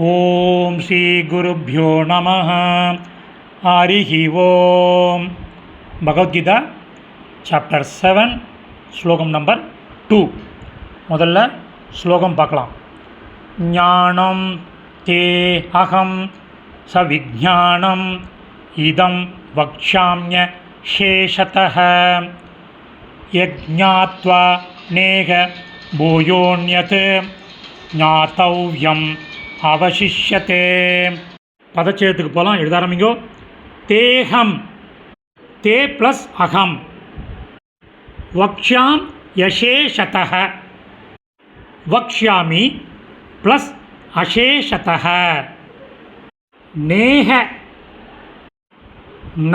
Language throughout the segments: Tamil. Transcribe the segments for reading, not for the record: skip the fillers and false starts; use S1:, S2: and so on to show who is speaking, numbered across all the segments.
S1: ஓம் ஸ்ரீ குருப்யோ நமः. ஹரிஹி ஓம். பகவத்கீதா சாப்டர் 7 ஸ்லோகம் நம்பர் 2. முதல்ல ஸ்லோகம் பார்க்கலாம். ஞானம் தே அகம் சவிஜ்ஞானம் இதம் வக்ஷாம்ய சேஷதः யஜ்ஞாத்வா நேக பூயோன்யத் ஞாதவ்யம் அவசிஷ்யதே. பதச்சேதத்துக்கு போகலாம். எழுத ஆரம்பிங்கோ. தேகம், தே ப்ளஸ் அகம், வக்ஷாம் யசேஷதः, வக்ஷ்யாமி ப்ளஸ் அசேஷதः, நேஹ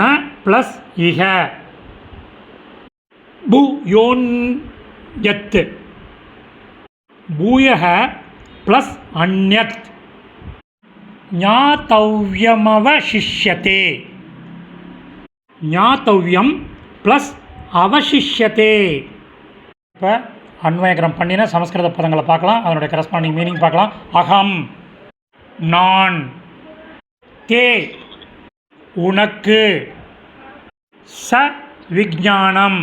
S1: ந ப்ளஸ் இஹ, பூயோன்யத், பூயः ப்ளஸ் அன்யத், ஞாதவ்யமவசிஷ்யதே, ஞாதவ்யம் ப்ளஸ் அவசிஷ்யதே. இப்போ அன்வயகரம் பண்ணின சமஸ்கிருத பதங்களை பார்க்கலாம். அதனுடைய கரஸ்பாண்டிங் மீனிங் பார்க்கலாம். அகம் நான், தே உனக்கு, ச விஞ்ஞானம்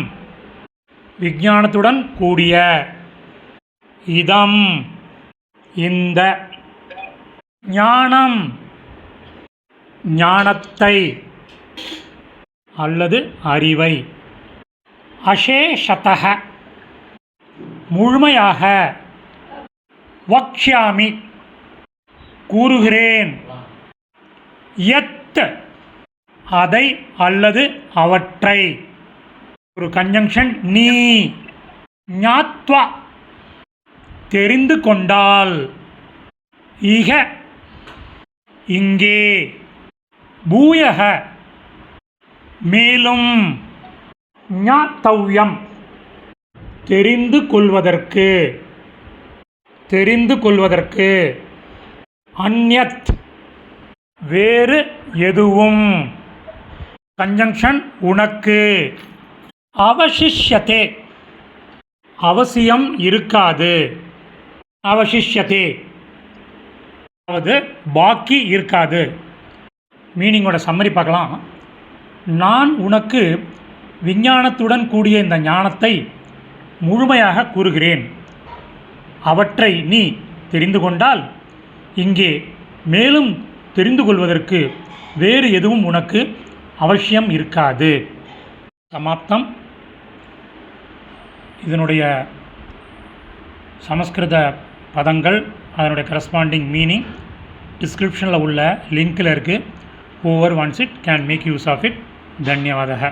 S1: விஞ்ஞானத்துடன் கூடிய, இதம் இந்த, ஞானம் ஞானத்தை அல்லது அறிவை, அசேஷதः முழுமையாக, வக்ஷ்யாமி கூறுகிறேன், யத் அதை அல்லது அவற்றை, ஒரு கன்ஜங்ஷன் நீ, ஞாத்வா தெரிந்து கொண்டால், இக இங்கே, பூயக மேலும், ஞாதவ்யம் தெரிந்து கொள்வதற்கு, தெரிந்து கொள்வதற்கு, அன்யத் வேறு எதுவும், கன்ஜங்ஷன் உனக்கு, அவசிஷ்யதே அவசியம் இருக்காது, அவசிஷ்யதே அதாவது பாக்கி இருக்காது. மீனிங்கோட சம்மரி பார்க்கலாம். நான் உனக்கு விஞ்ஞானத்துடன் கூடிய இந்த ஞானத்தை முழுமையாக கூறுகிறேன். அவற்றை நீ தெரிந்து கொண்டால் இங்கே மேலும் தெரிந்து கொள்வதற்கு வேறு எதுவும் உனக்கு அவசியம் இருக்காது. சமாப்தம். இதனுடைய சமஸ்கிருத பதங்கள், அதனுடைய கரஸ்பாண்டிங் மீனிங் டிஸ்கிரிப்ஷனில் உள்ள லிங்கில் இருக்குது. Whoever wants it can make use of it. தன்யவாதः.